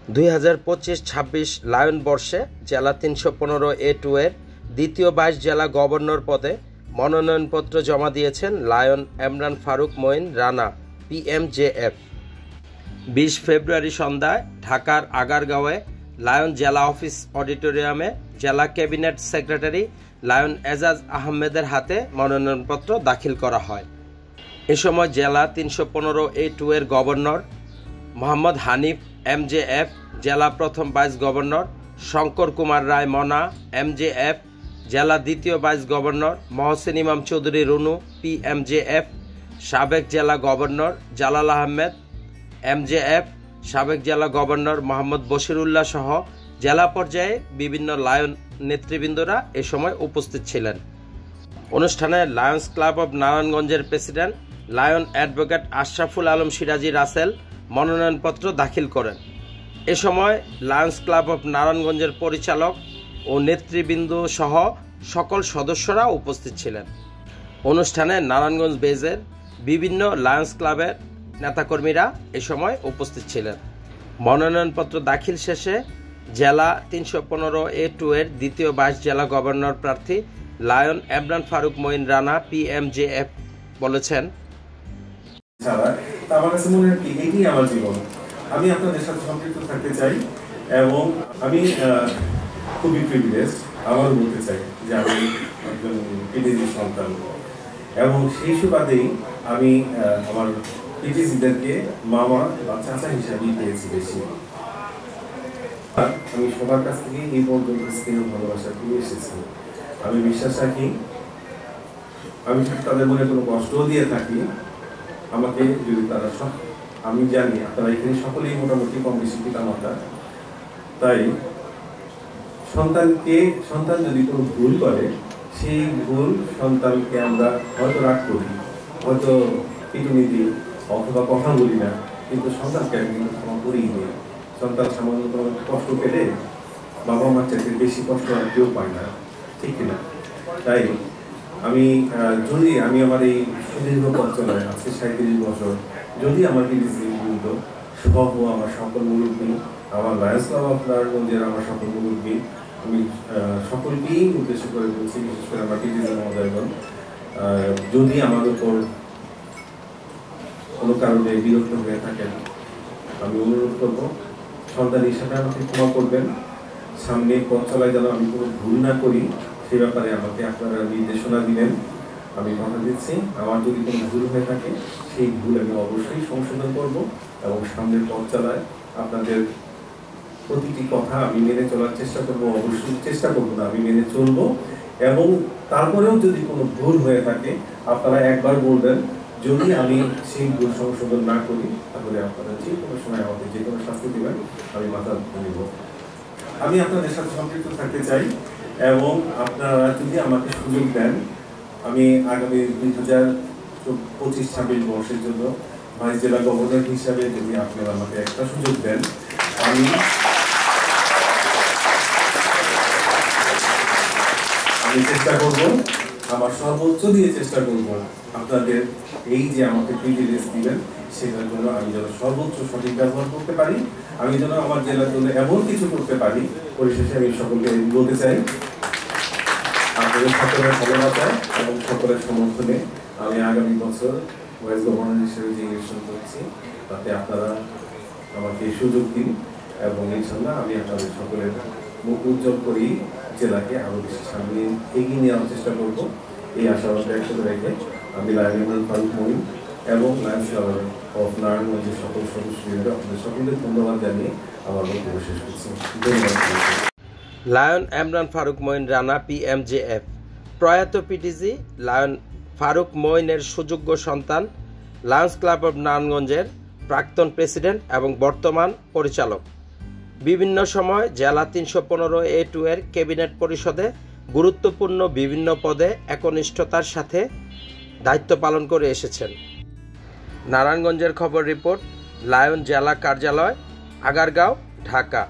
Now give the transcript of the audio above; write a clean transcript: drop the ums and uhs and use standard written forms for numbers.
2025-26 lion বর্ষে জেলা 315A2 এর দ্বিতীয় 22 জেলা গভর্নর পদে মনোনয়নপত্র জমা দিয়েছেন লায়ন এমরান ফারুক মঈন রানা PMJF। 20 ফেব্রুয়ারি সন্ধ্যায় ঢাকার আগারগাঁওয়ে লায়ন জেলা অফিস অডিটোরিয়ামে জেলা ক্যাবিনেট সেক্রেটারি লায়ন এজাজ আহমেদের হাতে মনোনয়নপত্র দাখিল করা হয়। এ সময় জেলা 315A2 এর গভর্নর মোহাম্মদ হানিফ MJF, জেলা প্রথম ভাইস গভর্নর শঙ্কর কুমার রায় মনা MJF, জেলা দ্বিতীয় ভাইস গভর্নর মহসিন ইমাম চৌধুরী রুনু PMJF, সাবেক জেলা গভর্নর জালাল আহমেদ MJF, সাবেক জেলা গভর্নর মোহাম্মদ বশিরুল্লাহ সহ জেলা পর্যায়ে বিভিন্ন লায়ন নেতৃবৃন্দরা এ সময় উপস্থিত ছিলেন। অনুষ্ঠানে লায়ন্স ক্লাব অব নারায়ণগঞ্জের president lion advocate Ashraful Alam Siraji Rasel মনোনয়নপত্র দাখিল করেন। এ সময় লায়ন্স ক্লাব অব নারায়ণগঞ্জের পরিচালক ও নেতৃবৃন্দ সহ সকল সদস্যরা উপস্থিত ছিলেন। অনুষ্ঠানে নারায়ণগঞ্জ বেজের বিভিন্ন লায়ন্স ক্লাবের নেতাকর্মীরা এ সময় উপস্থিত ছিলেন। মনোনয়নপত্র দাখিল শেষে জেলা 315A2 এর দ্বিতীয় 22 জেলা গভর্নর প্রার্থী লায়ন এমরান ফারুক মঈন রানা PMJF বলেছেন, আমার কাছে মনে হয় এটাই আমার জীবন। আমি আপনাদের সাথে সম্পৃক্ত থাকতে চাই এবং আমি খুবই প্রিভিলেজড। আমার বলতে চাই যে আমি একজন পিটিসি সন্তান এবং সেই সুবাদেই আমি আমার পিটিসিদেরকে মামা বা চাচা হিসাবেই পেয়েছি বেশি। আমি সবার কাছ থেকে এই পর্যন্ত স্নেহ ভালোবাসা পেয়ে এসেছি। আমি বিশ্বাস রাখি আমি যদি তাদের মনে কোনো কষ্টও দিয়ে থাকি, আমাকে যদি তারা আমি জানি আপনারা এখানে সকলেই মোটামুটি কম বেশি পিতামাতা, তাই সন্তান যদি কোনো ভুল করে সেই ভুল সন্তানকে আমরা হয়তো রাগ করি, হয়তো পিটুনি দিই অথবা কথা বলি না, কিন্তু সন্তানকে একদিন ক্ষমা করেই দিই। সন্তান সামান্য কষ্ট পেলে বাবা মার চাইতে বেশি কষ্ট আর কেউ পায় না, ঠিক কিনা? তাই যদি আমি আমার এই সুদীর্ঘ পথ চলায় আজকে 37 বছর, যদি আমার পিটিসিবৃন্দ সহ আমার সকল মুরব্বী, আমার লায়ন্স ক্লাব অফ নারায়ণগঞ্জের আমার সকল মুরব্বী, আমি সকলকেই উদ্দেশ্য করে বলছি, বিশেষ করে আমার পিটিসি মহোদয়গণ, যদি আমার উপর কোনো কারণে বিরক্ত হয়ে থাকেন, আমি অনুরোধ করব সন্তান হিসাবে আমাকে ক্ষমা করবেন। সামনে পথ চলায় যেন আমি কোনো ভুল না করি সে ব্যাপারে আমাকে আপনারা নির্দেশনা দিবেন। আমি কথা দিচ্ছি, আমার যদি কোনো ভুল হয়ে থাকে সেই ভুল আমি অবশ্যই সংশোধন করব এবং সামনের পথ চলায় আপনাদের প্রতিটি কথা আমি মেনে চলার চেষ্টা করব। অবশ্যই চেষ্টা করবো না, আমি মেনে চলবো। এবং তারপরেও যদি কোনো ভুল হয়ে থাকে আপনারা একবার বলবেন, যদি আমি সেই ভুল সংশোধন না করি তাহলে আপনারা যে কোনো সময় আমাকে যে কোনো শাস্তি দেবেন, আমি মাথা নিব। আমি আপনাদের সাথে সম্পৃক্ত থাকতে চাই এবং আপনারা যদি আমাকে সুযোগ দেন, আমি আগামী 2025-26 বর্ষের জন্য ভাইস জেলা গভর্নর হিসাবে যদি আপনারা আমাকে একটা সুযোগ দেন, আমি চেষ্টা করব, আমার সর্বোচ্চ দিয়ে চেষ্টা করব আপনাদের এই যে আমাকে প্রিভিলেজ দিবেন সেটার জন্য আমি যেন সর্বোচ্চ সঠিক ব্যবহার করতে পারি, আমি যেন আমার জেলার জন্য এমন কিছু করতে পারি। পরিশেষে আমি সকলকে বলতে চাই, আপনাদের সকলের ভালোবাসা এবং সকলের সমর্থনে আমি আগামী বছর ভাইস গভর্নর হিসেবে যে ইলেকশন করছি তাতে আপনারা আমাকে সুযোগ দিন এবং ইনশাআল্লাহ আমি আপনাদের সকলের মুখ উজ্জ্বল করি, জেলাকে আরো বেশি সামনে এগিয়ে নেওয়ার চেষ্টা করব। এই আশাবাদ ব্যক্ত রেখে আমি লায়ন এমরান ফারুক মঈন এবং লায়ন্স ক্লাব অফ নারায়ণগঞ্জের সকল সদস্যদের আপনাদের সকলকে ধন্যবাদ জানিয়ে আমার বক্তব্য শেষ করছি। ধন্যবাদ। Lion Emran Faruk Moin Rana PMJF। প্রয়াত পিটিসি লায়ন ফারুক মঈনের সুযোগ্য সন্তান, লায়ন্স ক্লাব অব নারায়ণগঞ্জের প্রাক্তন প্রেসিডেন্ট এবং বর্তমান পরিচালক। বিভিন্ন সময় জেলা 315A2 এর ক্যাবিনেট পরিষদে গুরুত্বপূর্ণ বিভিন্ন পদে একনিষ্ঠতার সাথে দায়িত্ব পালন করে এসেছেন। নারায়ণগঞ্জের খবর রিপোর্ট, লায়ন জেলা কার্যালয়, আগারগাঁও, ঢাকা।